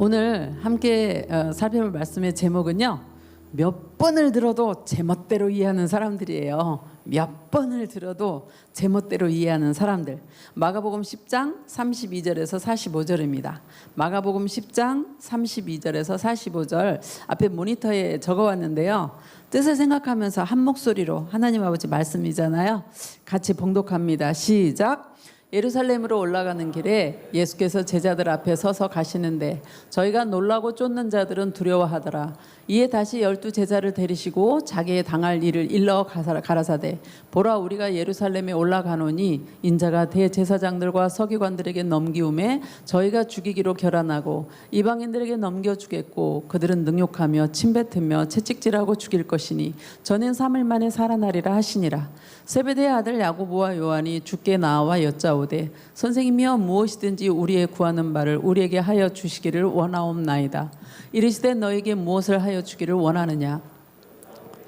오늘 함께 살펴볼 말씀의 제목은요, 몇 번을 들어도 제멋대로 이해하는 사람들이에요. 몇 번을 들어도 제멋대로 이해하는 사람들. 마가복음 10장 32절에서 45절입니다. 마가복음 10장 32절에서 45절 앞에 모니터에 적어왔는데요. 뜻을 생각하면서 한 목소리로, 하나님 아버지 말씀이잖아요, 같이 봉독합니다. 시작. 예루살렘으로 올라가는 길에 예수께서 제자들 앞에 서서 가시는데 저희가 놀라고 쫓는 자들은 두려워하더라. 이에 다시 12 제자를 데리시고 자기의 당할 일을 일러 가라사대, 보라, 우리가 예루살렘에 올라가노니 인자가 대제사장들과 서기관들에게 넘기움에 저희가 죽이기로 결단하고 이방인들에게 넘겨주겠고 그들은 능욕하며 침뱉으며 채찍질하고 죽일 것이니 저는 3일 만에 살아나리라 하시니라. 세베대의 아들 야고보와 요한이 주께 나와 여짜오되, 선생님이여, 무엇이든지 우리의 구하는 바를 우리에게 하여 주시기를 원하옵나이다. 이르시되 너에게 무엇을 하여 주기를 원하느냐?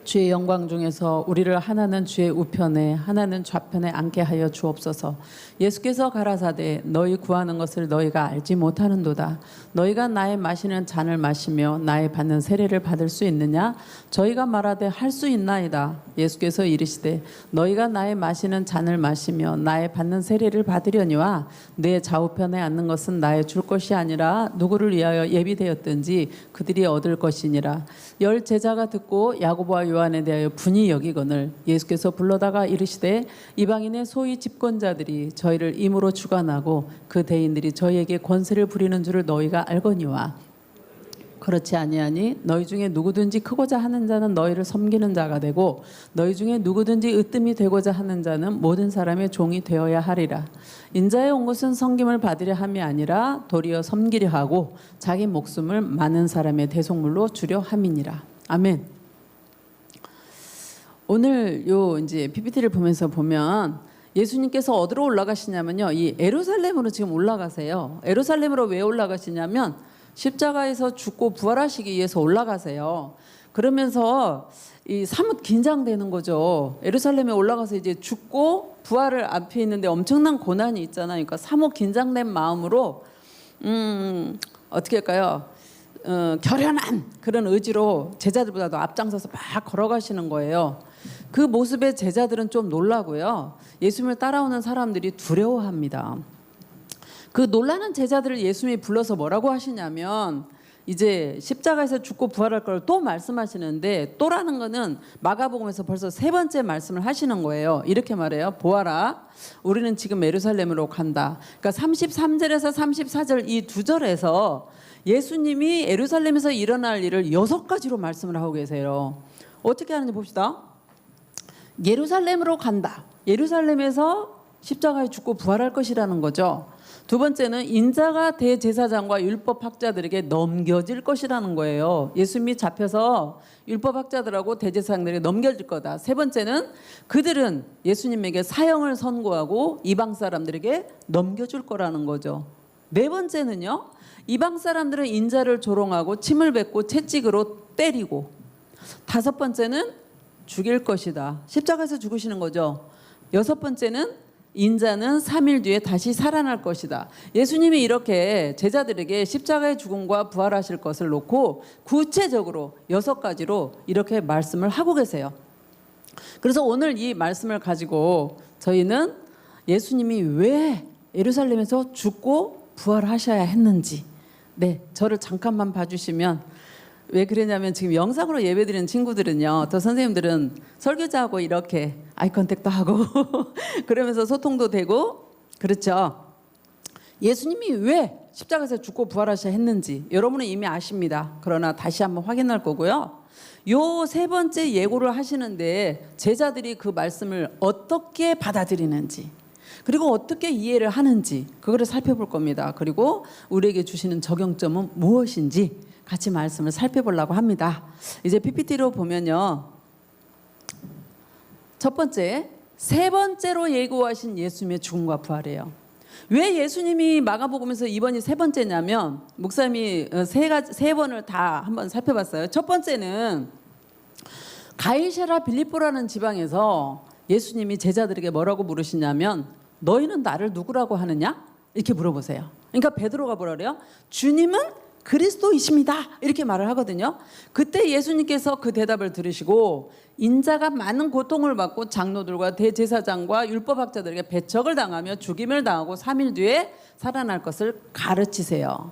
주의 영광 중에서 우리를 하나는 주의 우편에 하나는 좌편에 앉게 하여 주옵소서. 예수께서 가라사대, 너희 구하는 것을 너희가 알지 못하는도다. 너희가 나의 마시는 잔을 마시며 나의 받는 세례를 받을 수 있느냐? 저희가 말하되 할 수 있나이다. 예수께서 이르시되, 너희가 나의 마시는 잔을 마시며 나의 받는 세례를 받으려니와 내 좌우편에 앉는 것은 나의 줄 것이 아니라 누구를 위하여 예비되었든지 그들이 얻을 것이니라. 10 제자가 듣고 야고보와 요한에 대하여 분이 여기거늘 예수께서 불러다가 이르시되, 이방인의 소위 집권자들이 저희를 임으로 주관하고 그 대인들이 저희에게 권세를 부리는 줄을 너희가 알거니와 그렇지 아니하니 너희 중에 누구든지 크고자 하는 자는 너희를 섬기는 자가 되고 너희 중에 누구든지 으뜸이 되고자 하는 자는 모든 사람의 종이 되어야 하리라. 인자에 온 것은 섬김을 받으려 함이 아니라 도리어 섬기려 하고 자기 목숨을 많은 사람의 대속물로 주려 함이니라. 아멘. 오늘 요 이제 PPT를 보면서 보면 예수님께서 어디로 올라가시냐면요, 이 예루살렘으로 지금 올라가세요. 예루살렘으로 왜 올라가시냐면 십자가에서 죽고 부활하시기 위해서 올라가세요. 그러면서 이 사뭇 긴장되는 거죠. 예루살렘에 올라가서 이제 죽고 부활을 앞에 있는데 엄청난 고난이 있잖아요. 그러니까 사뭇 긴장된 마음으로 어떻게 할까요? 결연한 그런 의지로 제자들보다도 앞장서서 막 걸어가시는 거예요. 그 모습에 제자들은 좀 놀라고요. 예수님을 따라오는 사람들이 두려워합니다. 그 놀라는 제자들을 예수님이 불러서 뭐라고 하시냐면, 이제 십자가에서 죽고 부활할 걸 또 말씀하시는데, 또라는 거는 마가복음에서 벌써 3번째 말씀을 하시는 거예요. 이렇게 말해요. 보아라, 우리는 지금 예루살렘으로 간다. 그러니까 33절에서 34절 이 2절에서 예수님이 예루살렘에서 일어날 일을 6가지로 말씀을 하고 계세요. 어떻게 하는지 봅시다. 예루살렘으로 간다. 예루살렘에서 십자가에 죽고 부활할 것이라는 거죠. 두 번째는 인자가 대제사장과 율법학자들에게 넘겨질 것이라는 거예요. 예수님이 잡혀서 율법학자들하고 대제사장들에게 넘겨질 거다. 세 번째는 그들은 예수님에게 사형을 선고하고 이방 사람들에게 넘겨줄 거라는 거죠. 네 번째는요, 이방 사람들은 인자를 조롱하고 침을 뱉고 채찍으로 때리고, 다섯 번째는 죽일 것이다. 십자가에서 죽으시는 거죠. 여섯 번째는 인자는 3일 뒤에 다시 살아날 것이다. 예수님이 이렇게 제자들에게 십자가의 죽음과 부활하실 것을 놓고 구체적으로 6가지로 이렇게 말씀을 하고 계세요. 그래서 오늘 이 말씀을 가지고 저희는 예수님이 왜 예루살렘에서 죽고 부활하셔야 했는지, 저를 잠깐만 봐주시면, 왜 그러냐면 지금 영상으로 예배드리는 친구들은요, 또 선생님들은 설교자하고 이렇게 아이컨택도 하고 그러면서 소통도 되고 그렇죠. 예수님이 왜 십자가에서 죽고 부활하셔야 했는지 여러분은 이미 아십니다. 그러나 다시 한번 확인할 거고요. 요 3번째 예고를 하시는데 제자들이 그 말씀을 어떻게 받아들이는지, 그리고 어떻게 이해를 하는지 그거를 살펴볼 겁니다. 그리고 우리에게 주시는 적용점은 무엇인지 같이 말씀을 살펴보려고 합니다. 이제 PPT로 보면요, 첫 번째, 3번째로 예고하신 예수님의 죽음과 부활이에요. 왜 예수님이 마가복음에서 이번이 3번째냐면, 목사님이 3번을 다 한번 살펴봤어요. 첫 번째는 가이사랴 빌립보라는 지방에서 예수님이 제자들에게 뭐라고 물으시냐면, 너희는 나를 누구라고 하느냐? 이렇게 물어보세요. 그러니까 베드로가 뭐라 그래요? 주님은 그리스도이십니다. 이렇게 말을 하거든요. 그때 예수님께서 그 대답을 들으시고 인자가 많은 고통을 받고 장로들과 대제사장과 율법학자들에게 배척을 당하며 죽임을 당하고 3일 뒤에 살아날 것을 가르치세요.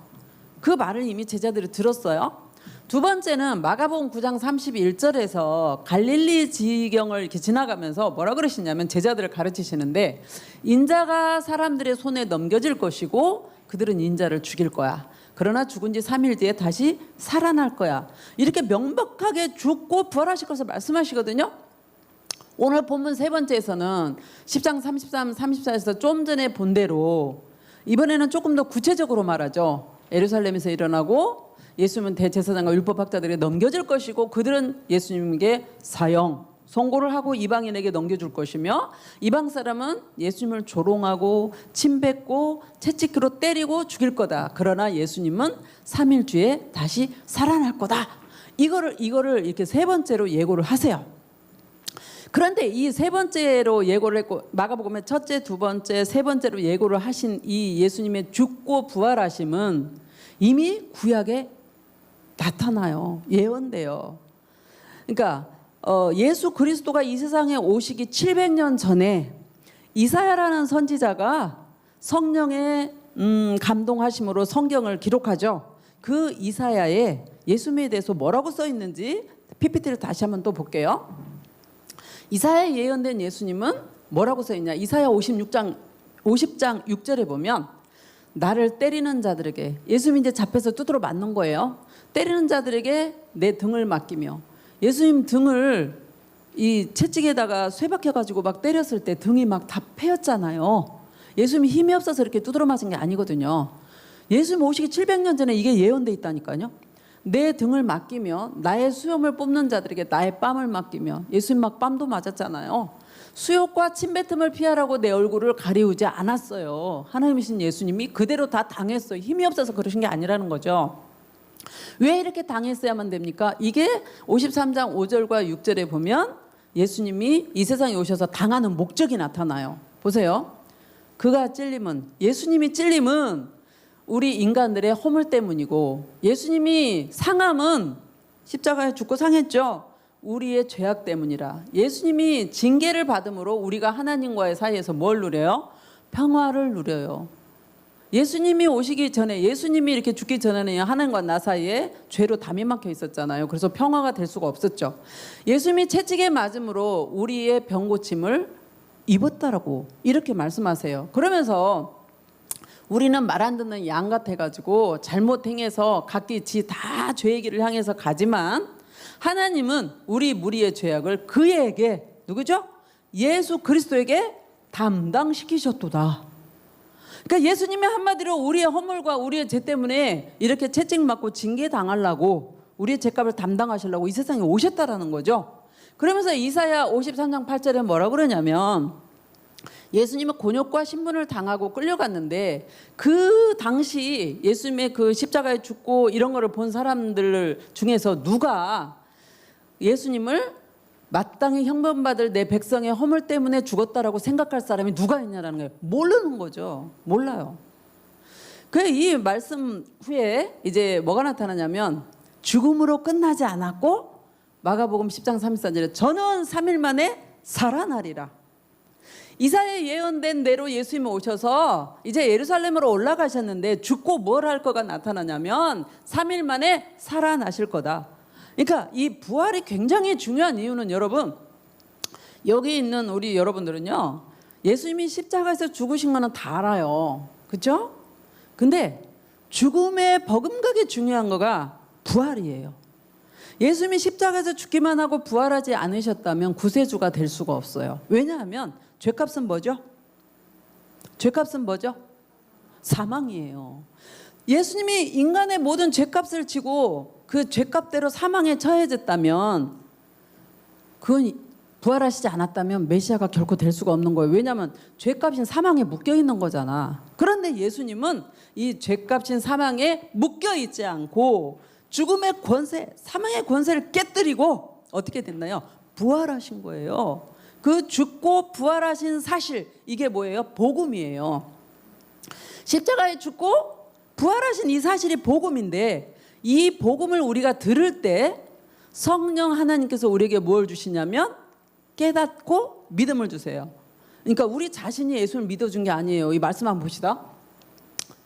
그 말을 이미 제자들이 들었어요. 두 번째는 마가복음 9장 31절에서 갈릴리 지경을 이렇게 지나가면서 뭐라 그러시냐면 제자들을 가르치시는데 인자가 사람들의 손에 넘겨질 것이고 그들은 인자를 죽일 거야. 그러나 죽은 지 3일 뒤에 다시 살아날 거야. 이렇게 명백하게 죽고 부활하실 것을 말씀하시거든요. 오늘 본문 세 번째에서는 10장 33, 34에서 좀 전에 본 대로 이번에는 조금 더 구체적으로 말하죠. 예루살렘에서 일어나고 예수님은 대제사장과 율법학자들에게 넘겨질 것이고 그들은 예수님에게 사형, 선고를 하고 이방인에게 넘겨줄 것이며 이방 사람은 예수님을 조롱하고 침뱉고 채찍으로 때리고 죽일 거다. 그러나 예수님은 3일 뒤에 다시 살아날 거다. 이거를 이렇게 세 번째로 예고를 하세요. 그런데 이 세 번째로 예고를 했고 마가복음의 첫째, 두 번째, 세 번째로 예고를 하신 이 예수님의 죽고 부활하심은 이미 구약에 나타나요. 예언돼요. 그러니까 예수 그리스도가 이 세상에 오시기 700년 전에 이사야라는 선지자가 성령의 감동하심으로 성경을 기록하죠. 그 이사야에 예수님에 대해서 뭐라고 써 있는지 PPT를 다시 한번 또 볼게요. 이사야에 예언된 예수님은 뭐라고 써 있냐? 이사야 50장 6절에 보면 나를 때리는 자들에게, 예수님이 이제 잡혀서 두드러 맞는 거예요. 때리는 자들에게 내 등을 맡기며, 예수님 등을 이 채찍에다가 쇠 박혀가지고 막 때렸을 때 등이 막 다 패였잖아요. 예수님이 힘이 없어서 이렇게 두드러 맞은 게 아니거든요. 예수님 오시기 700년 전에 이게 예언돼 있다니까요. 내 등을 맡기며 나의 수염을 뽑는 자들에게 나의 뺨을 맡기며, 예수님 막 뺨도 맞았잖아요. 수욕과 침뱉음을 피하라고 내 얼굴을 가리우지 않았어요. 하나님이신 예수님이 그대로 다 당했어요. 힘이 없어서 그러신 게 아니라는 거죠. 왜 이렇게 당했어야만 됩니까? 이게 53장 5절과 6절에 보면 예수님이 이 세상에 오셔서 당하는 목적이 나타나요. 보세요. 그가 찔림은, 예수님이 찔림은 우리 인간들의 허물 때문이고, 예수님이 상함은 십자가에 죽고 상했죠. 우리의 죄악 때문이라. 예수님이 징계를 받음으로 우리가 하나님과의 사이에서 뭘 누려요? 평화를 누려요. 예수님이 오시기 전에, 예수님이 이렇게 죽기 전에는 하나님과 나 사이에 죄로 담이 막혀 있었잖아요. 그래서 평화가 될 수가 없었죠. 예수님이 채찍에 맞음으로 우리의 병 고침을 입었다라고 이렇게 말씀하세요. 그러면서 우리는 말 안 듣는 양 같아가지고 잘못 행해서 각기 지 다 죄의 길을 향해서 가지만, 하나님은 우리 무리의 죄악을 그에게, 누구죠? 예수 그리스도에게 담당시키셨도다. 그러니까 예수님이 한마디로 우리의 허물과 우리의 죄 때문에 이렇게 채찍 맞고 징계 당하려고, 우리의 죄값을 담당하시려고 이 세상에 오셨다라는 거죠. 그러면서 이사야 53장 8절에 뭐라 그러냐면, 예수님은 곤욕과 신분을 당하고 끌려갔는데 그 당시 예수님의 그 십자가에 죽고 이런 거를 본 사람들 중에서 누가 예수님을 마땅히 형벌받을 내 백성의 허물 때문에 죽었다라고 생각할 사람이 누가 있냐라는 거예요. 모르는 거죠. 몰라요. 그 이 말씀 후에 이제 뭐가 나타나냐면, 죽음으로 끝나지 않았고 마가복음 10장 34절에 저는 3일 만에 살아나리라. 이사야에 예언된 대로 예수님이 오셔서 이제 예루살렘으로 올라가셨는데 죽고 뭘 할 거가 나타나냐면 3일 만에 살아나실 거다. 그러니까 이 부활이 굉장히 중요한 이유는, 여러분, 여기 있는 우리 여러분들은요, 예수님이 십자가에서 죽으신 거는 다 알아요. 그렇죠? 근데 죽음의 버금가게 중요한 거가 부활이에요. 예수님이 십자가에서 죽기만 하고 부활하지 않으셨다면 구세주가 될 수가 없어요. 왜냐하면 죄값은 뭐죠? 죄값은 뭐죠? 사망이에요. 예수님이 인간의 모든 죄값을 지고 그 죄값대로 사망에 처해졌다면, 그건 부활하시지 않았다면 메시아가 결코 될 수가 없는 거예요. 왜냐하면 죄값인 사망에 묶여 있는 거잖아. 그런데 예수님은 이 죄값인 사망에 묶여 있지 않고 죽음의 권세, 사망의 권세를 깨뜨리고 어떻게 됐나요? 부활하신 거예요. 그 죽고 부활하신 사실, 이게 뭐예요? 복음이에요. 십자가에 죽고 부활하신 이 사실이 복음인데 이 복음을 우리가 들을 때 성령 하나님께서 우리에게 뭘 주시냐면 깨닫고 믿음을 주세요. 그러니까 우리 자신이 예수를 믿어준 게 아니에요. 이 말씀 한번 봅시다.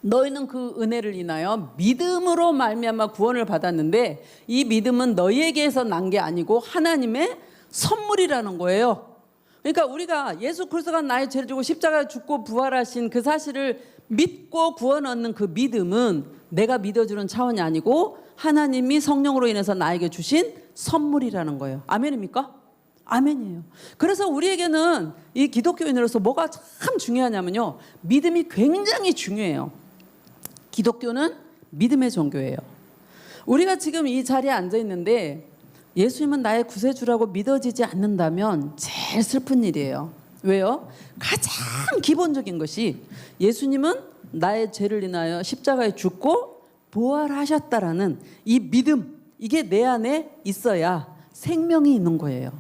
너희는 그 은혜를 인하여 믿음으로 말미암아 구원을 받았는데 이 믿음은 너희에게서 난 게 아니고 하나님의 선물이라는 거예요. 그러니까 우리가 예수 그리스도가 나의 죄를 지고 십자가에 죽고 부활하신 그 사실을 믿고 구원 얻는 그 믿음은 내가 믿어주는 차원이 아니고 하나님이 성령으로 인해서 나에게 주신 선물이라는 거예요. 아멘입니까? 아멘이에요. 그래서 우리에게는 이 기독교인으로서 뭐가 참 중요하냐면요, 믿음이 굉장히 중요해요. 기독교는 믿음의 종교예요. 우리가 지금 이 자리에 앉아 있는데 예수님은 나의 구세주라고 믿어지지 않는다면 제일 슬픈 일이에요. 왜요? 가장 기본적인 것이 예수님은 나의 죄를 인하여 십자가에 죽고 부활하셨다라는 이 믿음, 이게 내 안에 있어야 생명이 있는 거예요.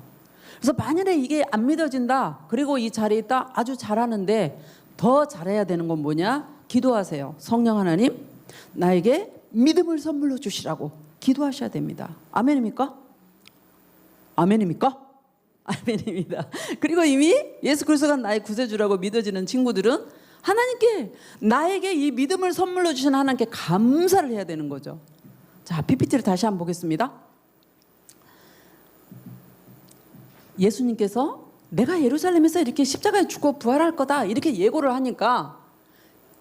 그래서 만약에 이게 안 믿어진다, 그리고 이 자리에 있다 아주 잘하는데 더 잘해야 되는 건 뭐냐? 기도하세요. 성령 하나님, 나에게 믿음을 선물로 주시라고 기도하셔야 됩니다. 아멘입니까? 아멘입니까? 아멘입니다. 그리고 이미 예수 그리스도가 나의 구세주라고 믿어지는 친구들은 하나님께, 나에게 이 믿음을 선물로 주신 하나님께 감사를 해야 되는 거죠. 자, PPT를 다시 한번 보겠습니다. 예수님께서 내가 예루살렘에서 이렇게 십자가에 죽고 부활할 거다 이렇게 예고를 하니까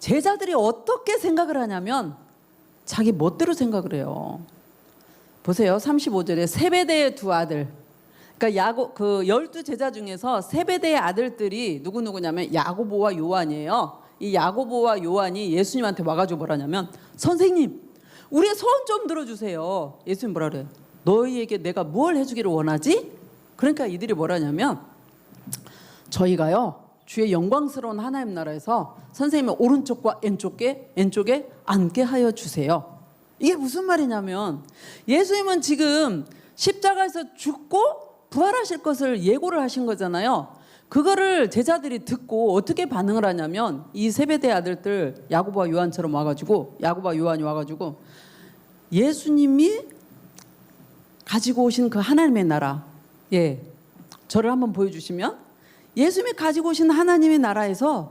제자들이 어떻게 생각을 하냐면 자기 멋대로 생각을 해요. 보세요. 35절에 세베대의 두 아들, 그러니까 그 12제자 중에서 세베대의 아들들이 누구냐면 야고보와 요한이에요. 이 야고보와 요한이 예수님한테 와가지고 뭐라냐면, 선생님, 우리의 소원 좀 들어주세요. 예수님 뭐라 그래요? 너희에게 내가 뭘 해주기를 원하지? 그러니까 이들이 뭐라냐면, 저희가요 주의 영광스러운 하나님 나라에서 선생님의 오른쪽과 왼쪽에 앉게 하여 주세요. 이게 무슨 말이냐면 예수님은 지금 십자가에서 죽고 부활하실 것을 예고를 하신 거잖아요. 그거를 제자들이 듣고 어떻게 반응을 하냐면 이 세베대 아들들 야고보와 요한처럼 와가지고, 야고보와 요한이 와가지고 예수님이 가지고 오신 그 하나님의 나라, 저를 한번 보여주시면, 예수님이 가지고 오신 하나님의 나라에서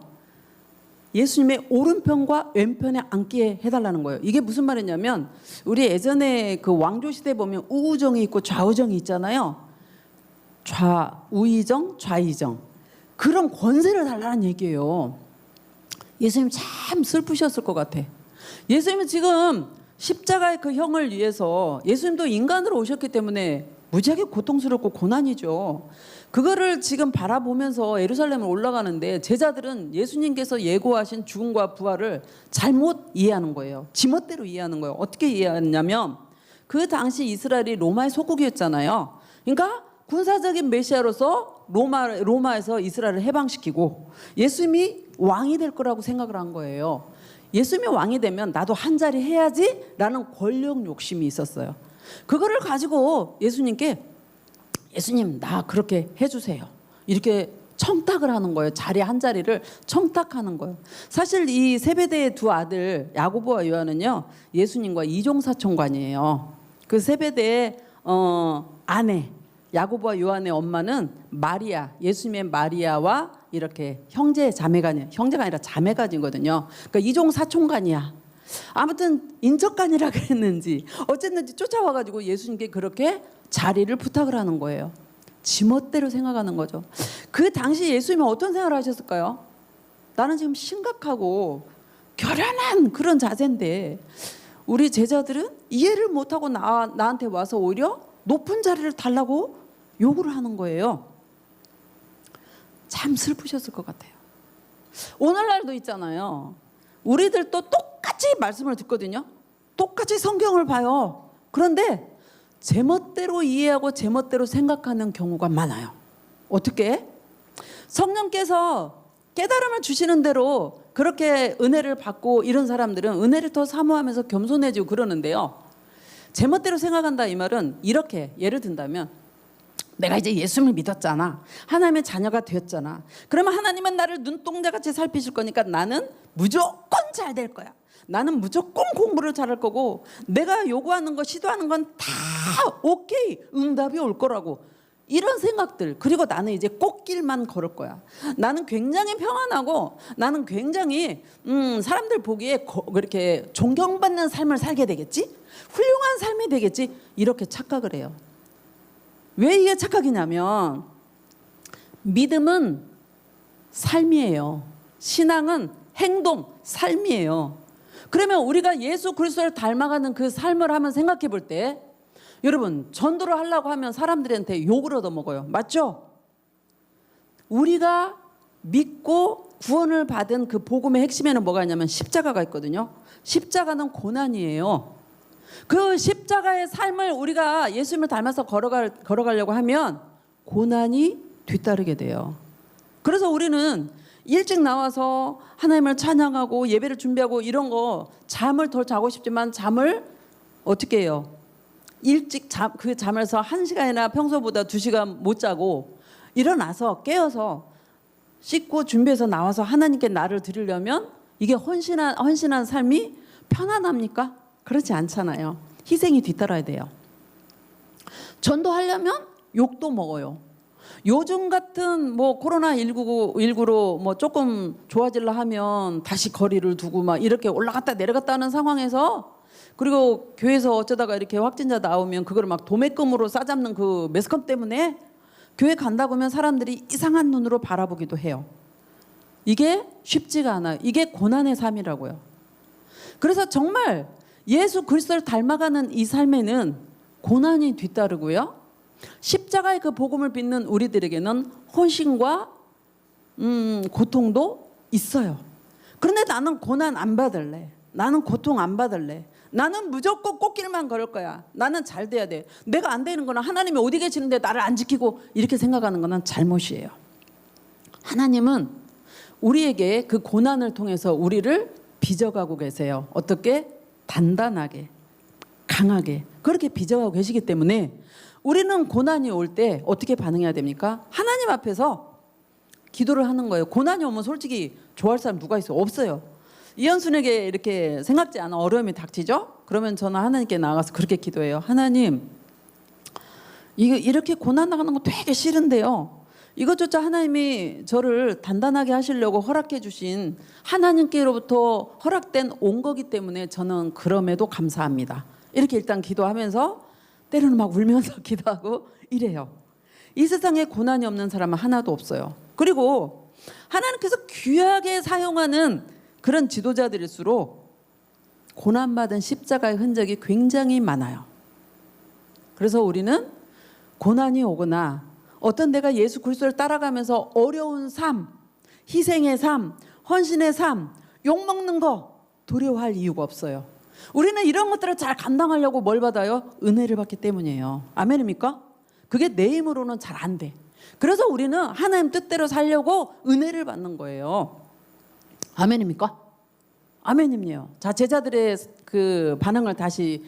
예수님의 오른편과 왼편에 앉게 해달라는 거예요. 이게 무슨 말이냐면 우리 예전에 그 왕조 시대 보면 우우정이 있고 좌우정이 있잖아요. 우의정, 좌의정, 그런 권세를 달라는 얘기예요. 예수님 참 슬프셨을 것 같아. 예수님은 지금 십자가의 그 형을 위해서, 예수님도 인간으로 오셨기 때문에 무지하게 고통스럽고 고난이죠. 그거를 지금 바라보면서 예루살렘을 올라가는데 제자들은 예수님께서 예고하신 죽음과 부활을 잘못 이해하는 거예요. 지멋대로 이해하는 거예요. 어떻게 이해했냐면 그 당시 이스라엘이 로마의 속국이었잖아요. 그러니까 군사적인 메시아로서 로마에서 이스라엘을 해방시키고 예수님이 왕이 될 거라고 생각을 한 거예요. 예수님이 왕이 되면 나도 한 자리 해야지라는 권력 욕심이 있었어요. 그거를 가지고 예수님께, 예수님 나 그렇게 해주세요, 이렇게 청탁을 하는 거예요. 자리 한 자리를 청탁하는 거예요. 사실 이 세베대의 두 아들 야고보와 요한은요 예수님과 이종사촌관이에요. 그 세베대의 아내 야고보와 요한의 엄마는 마리아, 예수님의 마리아와 이렇게 형제가 아니라 자매간이거든요. 그러니까 이종사촌간이야. 아무튼 인척간이라 그랬는지 어쨌든지 쫓아와가지고 예수님께 그렇게 자리를 부탁을 하는 거예요. 지멋대로 생각하는 거죠. 그 당시 예수님은 어떤 생각을 하셨을까요? 나는 지금 심각하고 결연한 그런 자세인데 우리 제자들은 이해를 못하고 나한테 와서 오히려 높은 자리를 달라고 요구를 하는 거예요. 참 슬프셨을 것 같아요. 오늘날도 있잖아요. 우리들도 똑같이 말씀을 듣거든요. 똑같이 성경을 봐요. 그런데 제멋대로 이해하고 제멋대로 생각하는 경우가 많아요. 어떻게? 성령께서 깨달음을 주시는 대로 그렇게 은혜를 받고 이런 사람들은 은혜를 더 사모하면서 겸손해지고 그러는데요. 제멋대로 생각한다 이 말은 이렇게, 예를 든다면 내가 이제 예수님을 믿었잖아, 하나님의 자녀가 되었잖아, 그러면 하나님은 나를 눈동자같이 살피실 거니까 나는 무조건 잘 될 거야, 나는 무조건 공부를 잘할 거고 내가 요구하는 거 시도하는 건 다 오케이 응답이 올 거라고 이런 생각들. 그리고 나는 이제 꽃길만 걸을 거야. 나는 굉장히 평안하고 나는 굉장히 사람들 보기에 그렇게 존경받는 삶을 살게 되겠지? 훌륭한 삶이 되겠지? 이렇게 착각을 해요. 왜 이게 착각이냐면 믿음은 삶이에요. 신앙은 행동, 삶이에요. 그러면 우리가 예수 그리스도를 닮아가는 그 삶을 한번 생각해 볼 때 여러분 전도를 하려고 하면 사람들한테 욕을 얻어먹어요. 맞죠? 우리가 믿고 구원을 받은 그 복음의 핵심에는 뭐가 있냐면 십자가가 있거든요. 십자가는 고난이에요. 그 십자가의 삶을 우리가 예수님을 닮아서 걸어가려고 하면 고난이 뒤따르게 돼요. 그래서 우리는 일찍 나와서 하나님을 찬양하고 예배를 준비하고 이런 거 잠을 덜 자고 싶지만 잠을 어떻게 해요? 일찍 그 잠에서 1시간이나 평소보다 2시간 못 자고 일어나서 깨어서 씻고 준비해서 나와서 하나님께 나를 드리려면 이게 헌신한 삶이 편안합니까? 그렇지 않잖아요. 희생이 뒤따라야 돼요. 전도하려면 욕도 먹어요. 요즘 같은 뭐 코로나19로 뭐 조금 좋아질라 하면 다시 거리를 두고 막 이렇게 올라갔다 내려갔다 하는 상황에서 그리고 교회에서 어쩌다가 이렇게 확진자 나오면 그걸 막 도매금으로 싸잡는 그 매스컴 때문에 교회 간다고 하면 사람들이 이상한 눈으로 바라보기도 해요. 이게 쉽지가 않아요. 이게 고난의 삶이라고요. 그래서 정말 예수 그리스도를 닮아가는 이 삶에는 고난이 뒤따르고요. 십자가의 그 복음을 믿는 우리들에게는 헌신과 고통도 있어요. 그런데 나는 고난 안 받을래. 나는 고통 안 받을래. 나는 무조건 꽃길만 걸을 거야. 나는 잘 돼야 돼. 내가 안 되는 거는 하나님이 어디 계시는데 나를 안 지키고 이렇게 생각하는 거는 잘못이에요. 하나님은 우리에게 그 고난을 통해서 우리를 빚어가고 계세요. 어떻게? 단단하게, 강하게 그렇게 빚어가고 계시기 때문에 우리는 고난이 올 때 어떻게 반응해야 됩니까? 하나님 앞에서 기도를 하는 거예요. 고난이 오면 솔직히 좋아할 사람 누가 있어요? 없어요. 이현순에게 이렇게 생각지 않은 어려움이 닥치죠? 그러면 저는 하나님께 나가서 그렇게 기도해요. 하나님, 이렇게 고난 나가는 거 되게 싫은데요. 이것조차 하나님이 저를 단단하게 하시려고 허락해 주신 하나님께로부터 허락된 온 거기 때문에 저는 그럼에도 감사합니다. 이렇게 일단 기도하면서 때로는 막 울면서 기도하고 이래요. 이 세상에 고난이 없는 사람은 하나도 없어요. 그리고 하나님께서 귀하게 사용하는 그런 지도자들일수록 고난받은 십자가의 흔적이 굉장히 많아요. 그래서 우리는 고난이 오거나 어떤 내가 예수 그리스도를 따라가면서 어려운 삶, 희생의 삶, 헌신의 삶, 욕먹는 거 두려워할 이유가 없어요. 우리는 이런 것들을 잘 감당하려고 뭘 받아요? 은혜를 받기 때문이에요. 아멘입니까? 그게 내 힘으로는 잘 안 돼. 그래서 우리는 하나님 뜻대로 살려고 은혜를 받는 거예요. 아멘입니까? 아멘입니다. 자, 제자들의 그 반응을 다시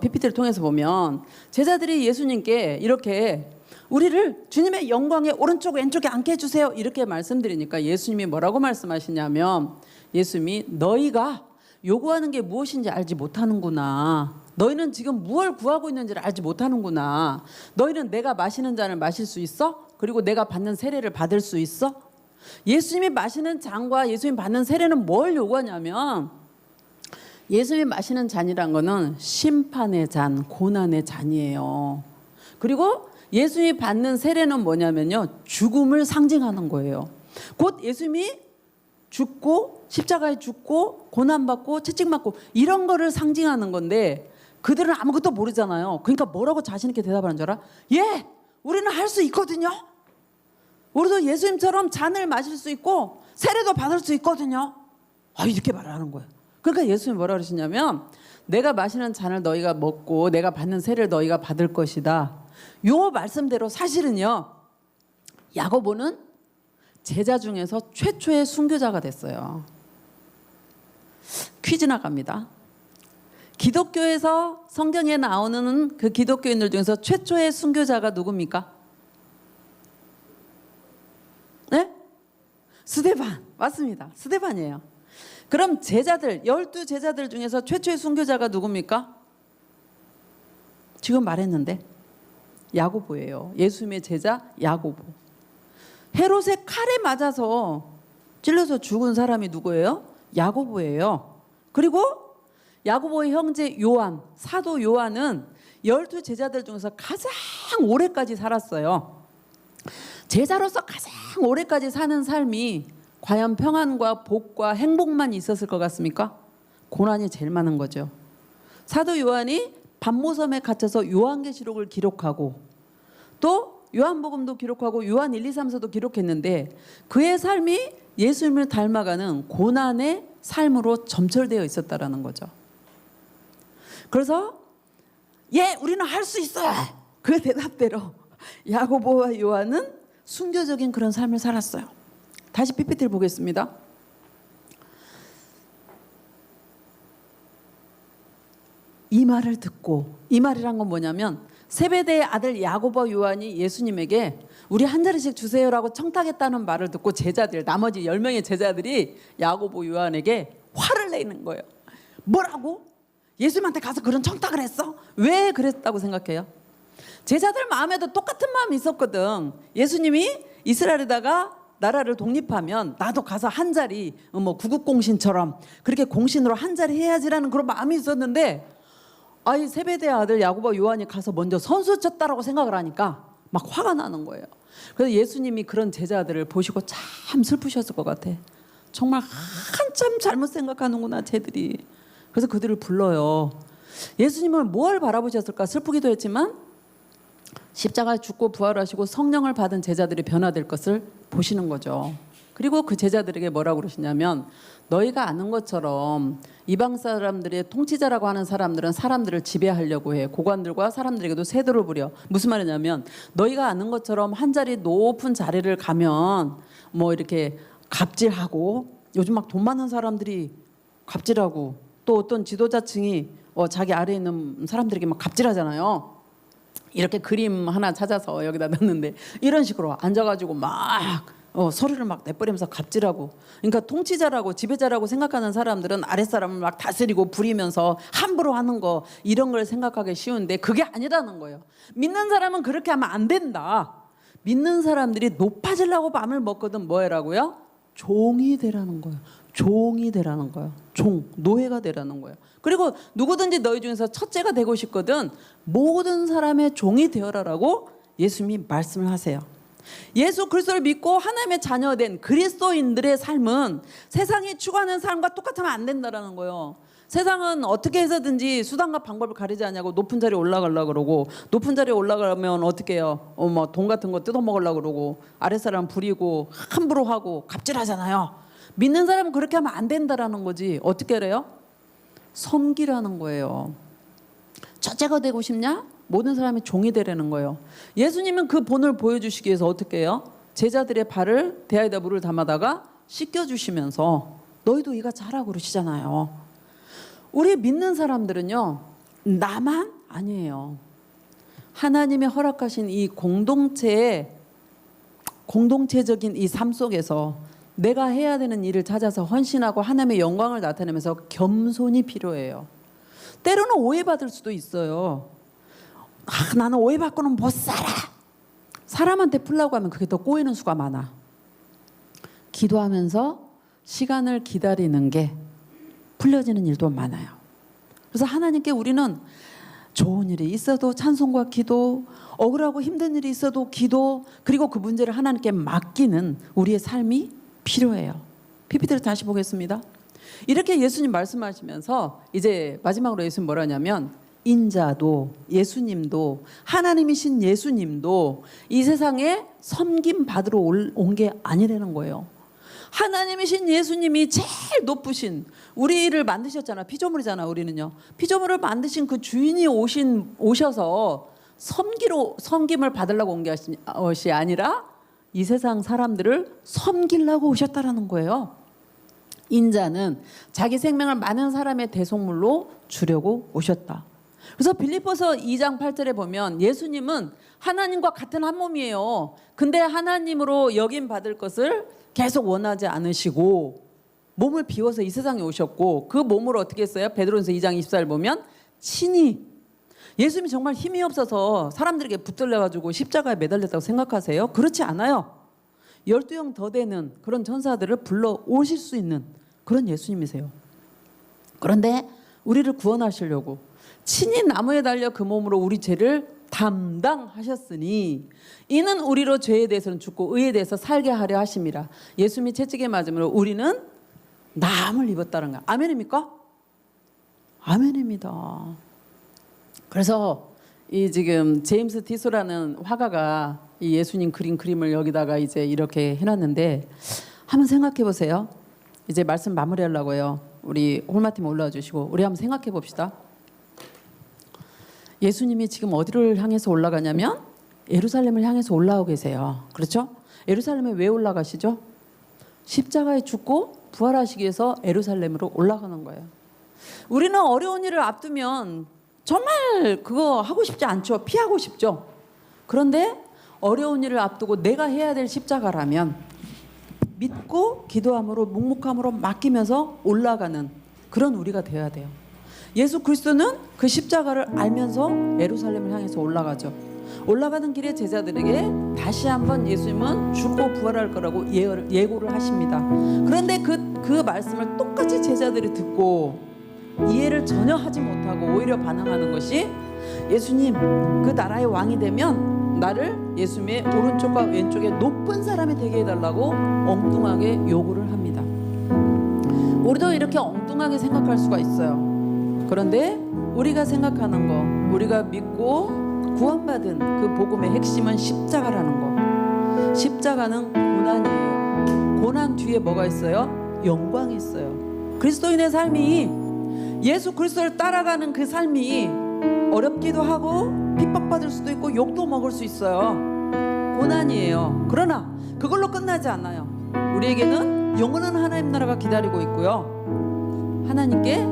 PPT를 통해서 보면 제자들이 예수님께 이렇게 우리를 주님의 영광의 오른쪽 왼쪽에 앉게 해주세요 이렇게 말씀드리니까 예수님이 뭐라고 말씀하시냐면 예수님이 너희가 요구하는 게 무엇인지 알지 못하는구나. 너희는 지금 무엇을 구하고 있는지를 알지 못하는구나. 너희는 내가 마시는 잔을 마실 수 있어? 그리고 내가 받는 세례를 받을 수 있어? 예수님이 마시는 잔과 예수님이 받는 세례는 뭘 요구하냐면 예수님이 마시는 잔이란 거는 심판의 잔, 고난의 잔이에요. 그리고 예수님이 받는 세례는 뭐냐면요, 죽음을 상징하는 거예요. 곧 예수님이 죽고 십자가에 죽고 고난받고 채찍맞고 이런 거를 상징하는 건데 그들은 아무것도 모르잖아요. 그러니까 뭐라고 자신 있게 대답하는 줄 알아? 예, 우리는 할 수 있거든요. 우리도 예수님처럼 잔을 마실 수 있고 세례도 받을 수 있거든요. 이렇게 말하는 거예요. 그러니까 예수님이 뭐라 그러시냐면 내가 마시는 잔을 너희가 먹고 내가 받는 세례를 너희가 받을 것이다. 요 말씀대로 사실은요, 야고보는 제자 중에서 최초의 순교자가 됐어요. 퀴즈 나갑니다. 기독교에서 성경에 나오는 그 기독교인들 중에서 최초의 순교자가 누굽니까? 네? 스데반. 맞습니다. 스데반이에요. 그럼 제자들 12제자들 중에서 최초의 순교자가 누굽니까? 지금 말했는데 야고보예요. 예수님의 제자 야고보. 헤롯의 칼에 맞아서 찔려서 죽은 사람이 누구예요? 야고보예요. 그리고 야고보의 형제 요한, 사도 요한은 12제자들 중에서 가장 오래까지 살았어요. 제자로서 가장 오래까지 사는 삶이 과연 평안과 복과 행복만 있었을 것 같습니까? 고난이 제일 많은 거죠. 사도 요한이 반모섬에 갇혀서 요한계시록을 기록하고 또 요한복음도 기록하고 요한 1, 2, 3서도 기록했는데 그의 삶이 예수님을 닮아가는 고난의 삶으로 점철되어 있었다라는 거죠. 그래서 우리는 할 수 있어. 그 대답대로 야고보와 요한은 순교적인 그런 삶을 살았어요. 다시 PPT를 보겠습니다. 이 말을 듣고, 이 말이란 건 뭐냐면 세베대의 아들 야고보와 요한이 예수님에게 우리 한 자리씩 주세요라고 청탁했다는 말을 듣고 제자들, 나머지 10명의 제자들이 야고보 요한에게 화를 내는 거예요. 뭐라고? 예수님한테 가서 그런 청탁을 했어? 왜 그랬다고 생각해요? 제자들 마음에도 똑같은 마음이 있었거든. 예수님이 이스라엘에다가 나라를 독립하면 나도 가서 한 자리, 뭐 구국공신처럼 그렇게 공신으로 한 자리 해야지라는 그런 마음이 있었는데, 아이 세베대 아들 야고보 요한이 가서 먼저 선수 쳤다라고 생각을 하니까 막 화가 나는 거예요. 그래서 예수님이 그런 제자들을 보시고 참 슬프셨을 것 같아. 정말 한참 잘못 생각하는구나 쟤들이. 그래서 그들을 불러요. 예수님은 뭘 바라보셨을까? 슬프기도 했지만 십자가에 죽고 부활하시고 성령을 받은 제자들이 변화될 것을 보시는 거죠. 그리고 그 제자들에게 뭐라고 그러시냐면, 너희가 아는 것처럼 이방 사람들의 통치자라고 하는 사람들은 사람들을 지배하려고 해. 고관들과 사람들에게도 세도를 부려. 무슨 말이냐면 너희가 아는 것처럼 한 자리 높은 자리를 가면 뭐 이렇게 갑질하고, 요즘 막 돈 많은 사람들이 갑질하고, 또 어떤 지도자층이 자기 아래에 있는 사람들에게 막 갑질하잖아요. 이렇게 그림 하나 찾아서 여기다 넣는데 이런 식으로 앉아가지고 막 소리를 막 내버리면서 갑질하고, 그러니까 통치자라고 지배자라고 생각하는 사람들은 아랫사람을 막 다스리고 부리면서 함부로 하는 거, 이런 걸 생각하기 쉬운데 그게 아니라는 거예요. 믿는 사람은 그렇게 하면 안 된다. 믿는 사람들이 높아지려고 마음을 먹거든 뭐 해라고요? 종이 되라는 거예요. 종이 되라는 거예요. 종, 노예가 되라는 거예요. 그리고 누구든지 너희 중에서 첫째가 되고 싶거든 모든 사람의 종이 되어라라고 예수님이 말씀을 하세요. 예수 그리스도를 믿고 하나님의 자녀된 그리스도인들의 삶은 세상이 추구하는 삶과 똑같으면 안 된다라는 거예요. 세상은 어떻게 해서든지 수단과 방법을 가리지 않냐고 높은 자리에 올라가려고 그러고, 높은 자리에 올라가면 어떻게 해요? 뭐 돈 같은 거 뜯어먹으려고 그러고, 아랫사람 부리고 함부로 하고 갑질하잖아요. 믿는 사람은 그렇게 하면 안 된다라는 거지. 어떻게 그래요? 섬기라는 거예요. 첫째가 되고 싶냐? 모든 사람이 종이 되라는 거예요. 예수님은 그 본을 보여주시기 위해서 어떻게 해요? 제자들의 발을 대야에다 물을 담아다가 씻겨주시면서 너희도 이같이 하라고 그러시잖아요. 우리 믿는 사람들은요, 나만 아니에요. 하나님의 허락하신 이 공동체적인 이 삶 속에서 내가 해야 되는 일을 찾아서 헌신하고 하나님의 영광을 나타내면서 겸손이 필요해요. 때로는 오해받을 수도 있어요. 나는 오해받고는 못 살아. 사람한테 풀라고 하면 그게 더 꼬이는 수가 많아. 기도하면서 시간을 기다리는 게 풀려지는 일도 많아요. 그래서 하나님께 우리는 좋은 일이 있어도 찬송과 기도, 억울하고 힘든 일이 있어도 기도, 그리고 그 문제를 하나님께 맡기는 우리의 삶이 필요해요. PPT를 다시 보겠습니다. 이렇게 예수님 말씀하시면서 이제 마지막으로 예수님 뭐라 하냐면, 인자도 예수님도 하나님이신 예수님도 이 세상에 섬김 받으러 온 게 아니라는 거예요. 하나님이신 예수님이 제일 높으신, 우리를 만드셨잖아. 피조물이잖아. 우리는요. 피조물을 만드신 그 주인이 오셔서 섬김을 받으려고 온 것이 아니라 이 세상 사람들을 섬기려고 오셨다라는 거예요. 인자는 자기 생명을 많은 사람의 대속물로 주려고 오셨다. 그래서 빌립보서 2장 8절에 보면 예수님은 하나님과 같은 한 몸이에요. 근데 하나님으로 여김 받을 것을 계속 원하지 않으시고 몸을 비워서 이 세상에 오셨고 그 몸을 어떻게 했어요? 베드로전서 2장 24절 보면 친히 예수님이 정말 힘이 없어서 사람들에게 붙들려가지고 십자가에 매달렸다고 생각하세요? 그렇지 않아요. 12형 더 되는 그런 천사들을 불러 오실 수 있는 그런 예수님이세요. 그런데 우리를 구원하시려고 친히 나무에 달려 그 몸으로 우리 죄를 담당하셨으니 이는 우리로 죄에 대해서는 죽고 의에 대해서 살게 하려 하심이라. 예수님이 채찍에 맞음으로 우리는 남을 입었다는 거야. 아멘입니까? 아멘입니다. 그래서 이 지금 제임스 티소라는 화가가 이 예수님 그림을 여기다가 이제 이렇게 해놨는데 한번 생각해 보세요. 이제 말씀 마무리하려고요. 우리 홀마팀 올라와 주시고 우리 한번 생각해 봅시다. 예수님이 지금 어디를 향해서 올라가냐면 예루살렘을 향해서 올라오고 계세요. 그렇죠? 예루살렘에 왜 올라가시죠? 십자가에 죽고 부활하시기 위해서 예루살렘으로 올라가는 거예요. 우리는 어려운 일을 앞두면 정말 그거 하고 싶지 않죠. 피하고 싶죠. 그런데 어려운 일을 앞두고 내가 해야 될 십자가라면 믿고 기도함으로 묵묵함으로 맡기면서 올라가는 그런 우리가 되어야 돼요. 예수 그리스도는 그 십자가를 알면서 예루살렘을 향해서 올라가죠. 올라가는 길에 제자들에게 다시 한번 예수님은 죽고 부활할 거라고 예고를 하십니다. 그런데 그 말씀을 똑같이 제자들이 듣고 이해를 전혀 하지 못하고 오히려 반항하는 것이 예수님 그 나라의 왕이 되면 나를 예수님의 오른쪽과 왼쪽에 높은 사람이 되게 해달라고 엉뚱하게 요구를 합니다. 우리도 이렇게 엉뚱하게 생각할 수가 있어요. 그런데 우리가 생각하는 거, 우리가 믿고 구원받은 그 복음의 핵심은 십자가라는 거. 십자가는 고난이에요. 고난 뒤에 뭐가 있어요? 영광이 있어요. 그리스도인의 삶이 예수 그리스도를 따라가는 그 삶이 어렵기도 하고 핍박받을 수도 있고 욕도 먹을 수 있어요. 고난이에요. 그러나 그걸로 끝나지 않아요. 우리에게는 영원한 하나님 나라가 기다리고 있고요. 하나님께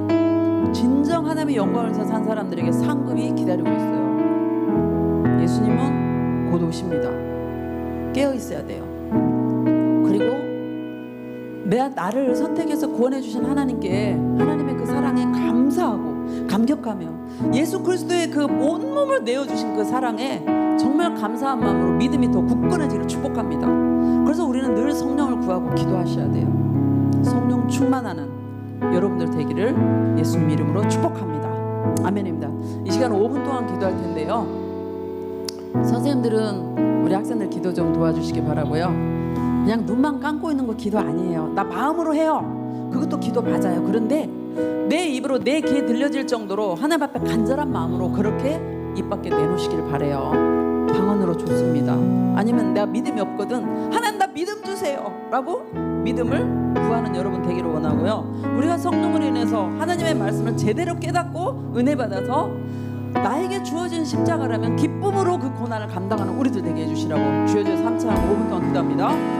진정 하나님의 영광을 위해서 산 사람들에게 상급이 기다리고 있어요. 예수님은 곧 오십니다. 깨어 있어야 돼요. 그리고 나를 선택해서 구원해 주신 하나님께 하나님의 그 사랑에 감사하고 감격하며 예수 그리스도의 그 온몸을 내어주신 그 사랑에 정말 감사한 마음으로 믿음이 더 굳건해지기를 축복합니다. 그래서 우리는 늘 성령을 구하고 기도하셔야 돼요. 성령 충만하는 여러분들 되기를 예수님 이름으로 축복합니다. 아멘입니다. 이 시간 5분 동안 기도할 텐데요. 선생님들은 우리 학생들 기도 좀 도와주시기 바라고요. 그냥 눈만 감고 있는 거 기도 아니에요. 나 마음으로 해요. 그것도 기도 맞아요. 그런데 내 입으로 내 귀에 들려질 정도로 하나님 앞에 간절한 마음으로 그렇게 입 밖에 내놓으시길 바래요. 방언으로 좋습니다. 아니면 내가 믿음이 없거든. 하나님 나 믿음 주세요 라고 믿음을 구하는 여러분 되기를 원하고요. 우리가 성령으로 인해서 하나님의 말씀을 제대로 깨닫고 은혜 받아서 나에게 주어진 십자가라면 기쁨으로 그 고난을 감당하는 우리들 되게 해주시라고 주여져 3차 5분 동안 기도합니다.